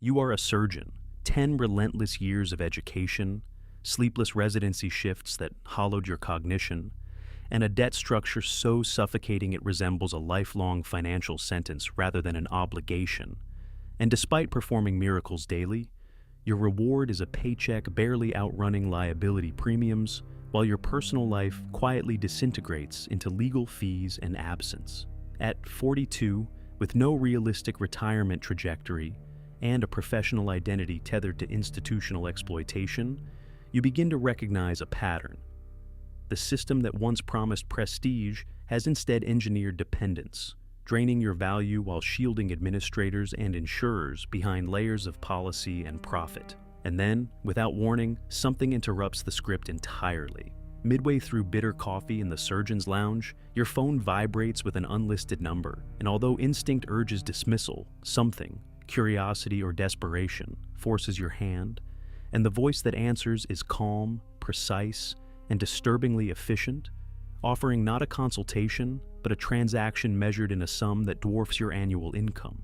You are a surgeon, 10 relentless years of education, sleepless residency shifts that hollowed your cognition, and a debt structure so suffocating it resembles a lifelong financial sentence rather than an obligation. And despite performing miracles daily, your reward is a paycheck barely outrunning liability premiums, while your personal life quietly disintegrates into legal fees and absence. At 42, with no realistic retirement trajectory and a professional identity tethered to institutional exploitation, you begin to recognize a pattern. The system that once promised prestige has instead engineered dependence, draining your value while shielding administrators and insurers behind layers of policy and profit. And then, without warning, something interrupts the script entirely. Midway through bitter coffee in the surgeon's lounge, your phone vibrates with an unlisted number, and although instinct urges dismissal, something, curiosity or desperation, forces your hand, and the voice that answers is calm, precise, and disturbingly efficient, offering not a consultation, but a transaction measured in a sum that dwarfs your annual income.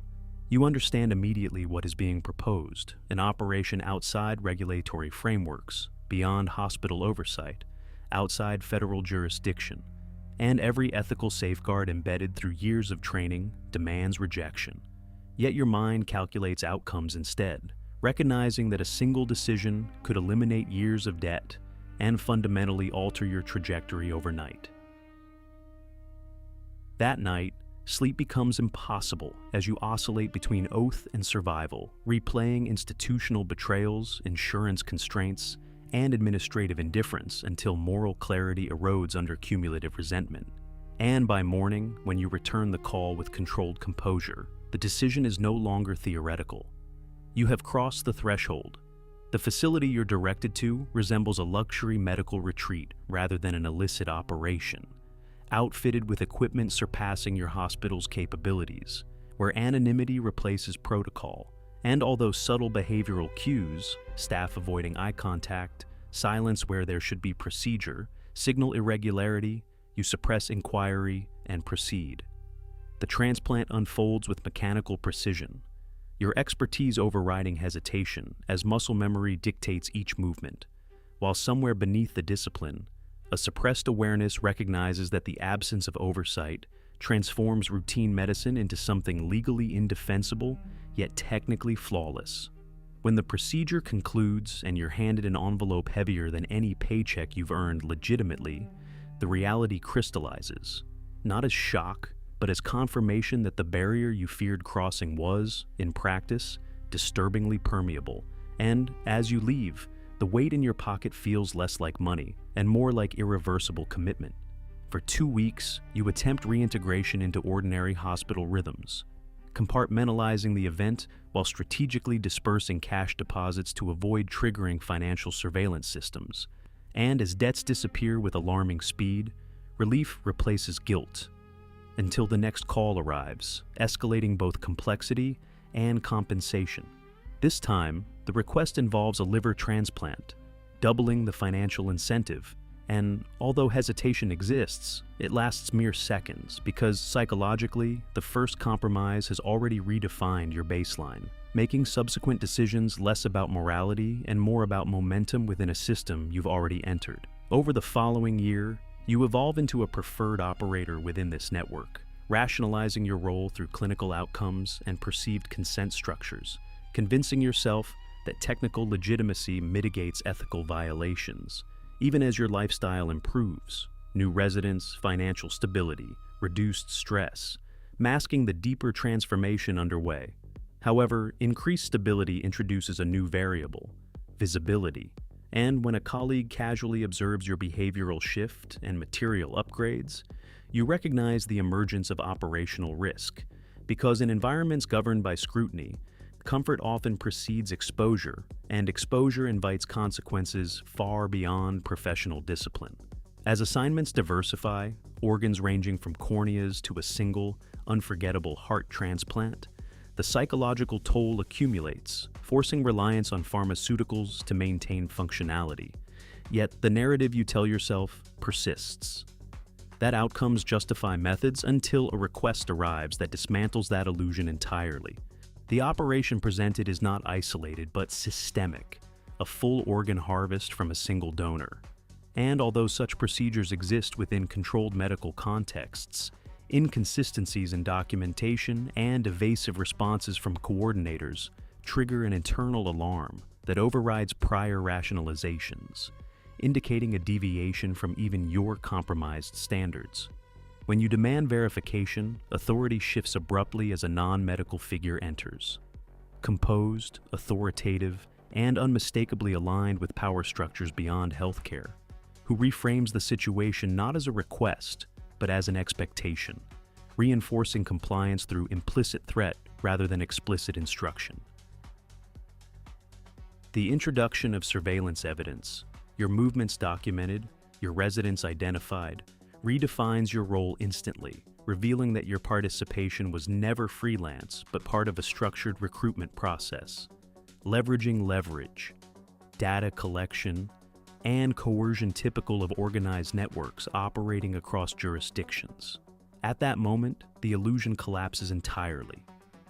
You understand immediately what is being proposed, an operation outside regulatory frameworks, beyond hospital oversight, outside federal jurisdiction, and every ethical safeguard embedded through years of training demands rejection. Yet your mind calculates outcomes instead, recognizing that a single decision could eliminate years of debt and fundamentally alter your trajectory overnight. That night, sleep becomes impossible as you oscillate between oath and survival, replaying institutional betrayals, insurance constraints, and administrative indifference until moral clarity erodes under cumulative resentment. And by morning, when you return the call with controlled composure, the decision is no longer theoretical. You have crossed the threshold. The facility you're directed to resembles a luxury medical retreat rather than an illicit operation, outfitted with equipment surpassing your hospital's capabilities, where anonymity replaces protocol, and although subtle behavioral cues, staff avoiding eye contact, silence where there should be procedure, signal irregularity, you suppress inquiry and proceed. The transplant unfolds with mechanical precision, your expertise overriding hesitation as muscle memory dictates each movement, while somewhere beneath the discipline, a suppressed awareness recognizes that the absence of oversight transforms routine medicine into something legally indefensible, yet technically flawless. When the procedure concludes and you're handed an envelope heavier than any paycheck you've earned legitimately, the reality crystallizes, not as shock, but as confirmation that the barrier you feared crossing was, in practice, disturbingly permeable. And as you leave, the weight in your pocket feels less like money and more like irreversible commitment. For 2 weeks, you attempt reintegration into ordinary hospital rhythms, compartmentalizing the event while strategically dispersing cash deposits to avoid triggering financial surveillance systems. And as debts disappear with alarming speed, relief replaces guilt, until the next call arrives, escalating both complexity and compensation. This time, the request involves a liver transplant, doubling the financial incentive, and although hesitation exists, it lasts mere seconds because psychologically, the first compromise has already redefined your baseline, making subsequent decisions less about morality and more about momentum within a system you've already entered. Over the following year, you evolve into a preferred operator within this network, rationalizing your role through clinical outcomes and perceived consent structures, convincing yourself that technical legitimacy mitigates ethical violations, even as your lifestyle improves. New residents, financial stability, reduced stress, masking the deeper transformation underway. However, increased stability introduces a new variable, visibility. And when a colleague casually observes your behavioral shift and material upgrades, you recognize the emergence of operational risk. Because in environments governed by scrutiny, comfort often precedes exposure, and exposure invites consequences far beyond professional discipline. As assignments diversify, organs ranging from corneas to a single, unforgettable heart transplant, the psychological toll accumulates, forcing reliance on pharmaceuticals to maintain functionality. Yet the narrative you tell yourself persists. That outcomes justify methods until a request arrives that dismantles that illusion entirely. The operation presented is not isolated but systemic, a full organ harvest from a single donor. And although such procedures exist within controlled medical contexts, inconsistencies in documentation and evasive responses from coordinators trigger an internal alarm that overrides prior rationalizations, indicating a deviation from even your compromised standards. When you demand verification, authority shifts abruptly as a non-medical figure enters. Composed, authoritative, and unmistakably aligned with power structures beyond healthcare, who reframes the situation not as a request, but as an expectation, reinforcing compliance through implicit threat rather than explicit instruction. The introduction of surveillance evidence, your movements documented, your residence identified, redefines your role instantly, revealing that your participation was never freelance but part of a structured recruitment process. Leveraging leverage, data collection, and coercion typical of organized networks operating across jurisdictions. At that moment, the illusion collapses entirely.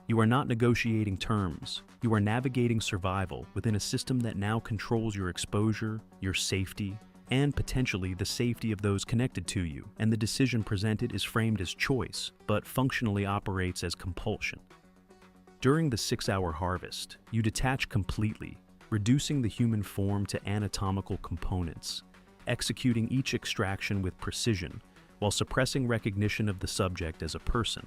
You are not negotiating terms, you are navigating survival within a system that now controls your exposure, your safety, and potentially the safety of those connected to you, and the decision presented is framed as choice, but functionally operates as compulsion. During the 6-hour harvest, you detach completely, reducing the human form to anatomical components, executing each extraction with precision, while suppressing recognition of the subject as a person,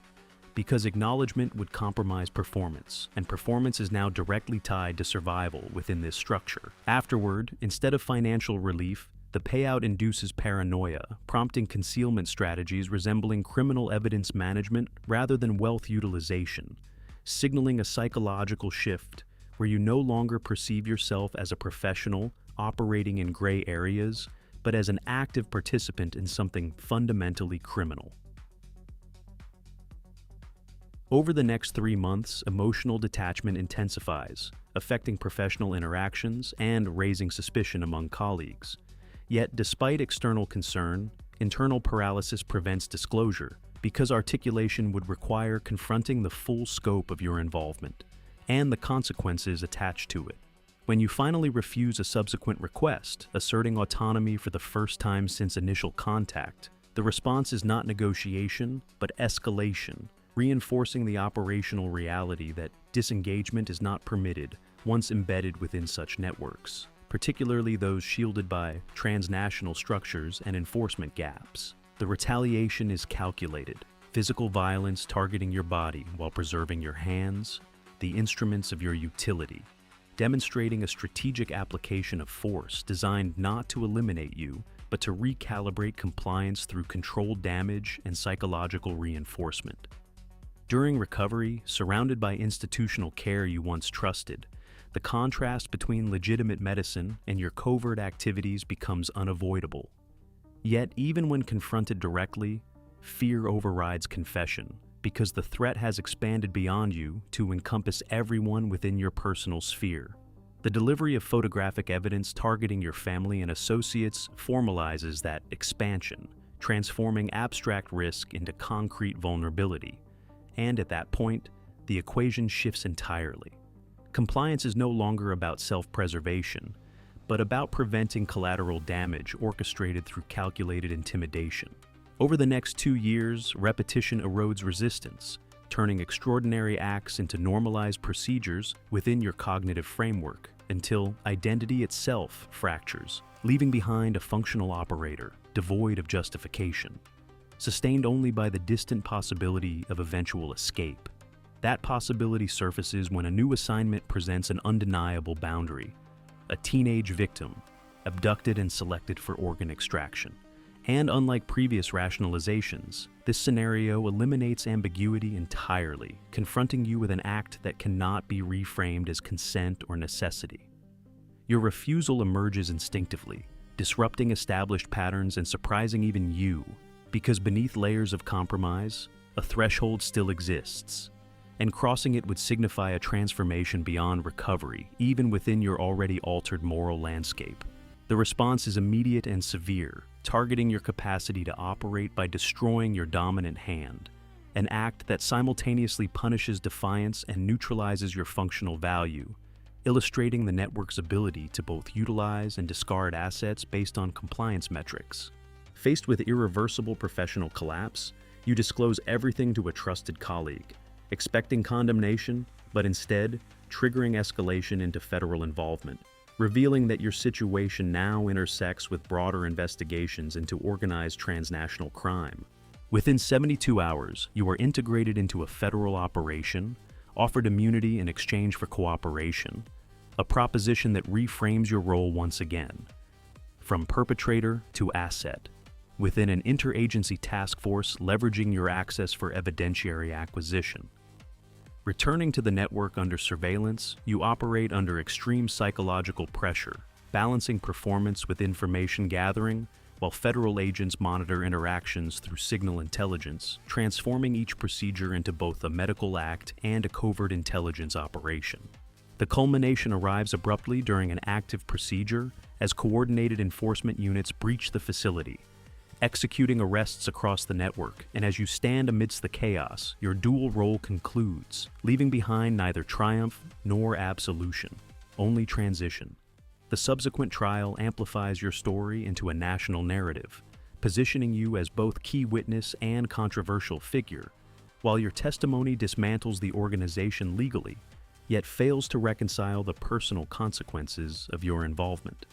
because acknowledgement would compromise performance, and performance is now directly tied to survival within this structure. Afterward, instead of financial relief, the payout induces paranoia, prompting concealment strategies resembling criminal evidence management rather than wealth utilization, signaling a psychological shift where you no longer perceive yourself as a professional operating in gray areas, but as an active participant in something fundamentally criminal. Over the next 3 months, emotional detachment intensifies, affecting professional interactions and raising suspicion among colleagues. Yet, despite external concern, internal paralysis prevents disclosure, because articulation would require confronting the full scope of your involvement and the consequences attached to it. When you finally refuse a subsequent request, asserting autonomy for the first time since initial contact, the response is not negotiation, but escalation, reinforcing the operational reality that disengagement is not permitted once embedded within such networks, particularly those shielded by transnational structures and enforcement gaps. The retaliation is calculated, physical violence targeting your body while preserving your hands, the instruments of your utility, demonstrating a strategic application of force designed not to eliminate you, but to recalibrate compliance through controlled damage and psychological reinforcement. During recovery, surrounded by institutional care you once trusted, the contrast between legitimate medicine and your covert activities becomes unavoidable. Yet, even when confronted directly, fear overrides confession, because the threat has expanded beyond you to encompass everyone within your personal sphere. The delivery of photographic evidence targeting your family and associates formalizes that expansion, transforming abstract risk into concrete vulnerability. And at that point, the equation shifts entirely. Compliance is no longer about self-preservation, but about preventing collateral damage orchestrated through calculated intimidation. Over the next 2 years, repetition erodes resistance, turning extraordinary acts into normalized procedures within your cognitive framework, until identity itself fractures, leaving behind a functional operator, devoid of justification, sustained only by the distant possibility of eventual escape. That possibility surfaces when a new assignment presents an undeniable boundary: a teenage victim, abducted and selected for organ extraction. And unlike previous rationalizations, this scenario eliminates ambiguity entirely, confronting you with an act that cannot be reframed as consent or necessity. Your refusal emerges instinctively, disrupting established patterns and surprising even you, because beneath layers of compromise, a threshold still exists, and crossing it would signify a transformation beyond recovery, even within your already altered moral landscape. The response is immediate and severe, targeting your capacity to operate by destroying your dominant hand, an act that simultaneously punishes defiance and neutralizes your functional value, illustrating the network's ability to both utilize and discard assets based on compliance metrics. Faced with irreversible professional collapse, you disclose everything to a trusted colleague, expecting condemnation, but instead triggering escalation into federal involvement, revealing that your situation now intersects with broader investigations into organized transnational crime. Within 72 hours, you are integrated into a federal operation, offered immunity in exchange for cooperation, a proposition that reframes your role once again. From perpetrator to asset, within an interagency task force leveraging your access for evidentiary acquisition. Returning to the network under surveillance, you operate under extreme psychological pressure, balancing performance with information gathering, while federal agents monitor interactions through signal intelligence, transforming each procedure into both a medical act and a covert intelligence operation. The culmination arrives abruptly during an active procedure as coordinated enforcement units breach the facility, executing arrests across the network, and as you stand amidst the chaos, your dual role concludes, leaving behind neither triumph nor absolution, only transition. The subsequent trial amplifies your story into a national narrative, positioning you as both key witness and controversial figure, while your testimony dismantles the organization legally, yet fails to reconcile the personal consequences of your involvement.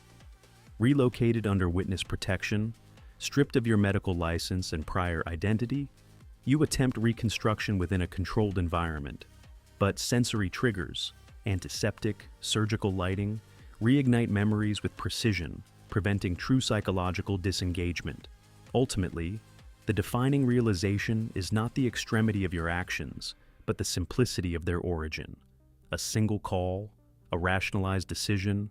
Relocated under witness protection, stripped of your medical license and prior identity, you attempt reconstruction within a controlled environment. But sensory triggers, antiseptic, surgical lighting, reignite memories with precision, preventing true psychological disengagement. Ultimately, the defining realization is not the extremity of your actions, but the simplicity of their origin. A single call, a rationalized decision,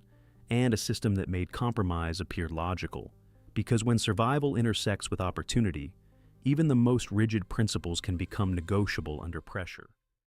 and a system that made compromise appear logical. Because when survival intersects with opportunity, even the most rigid principles can become negotiable under pressure.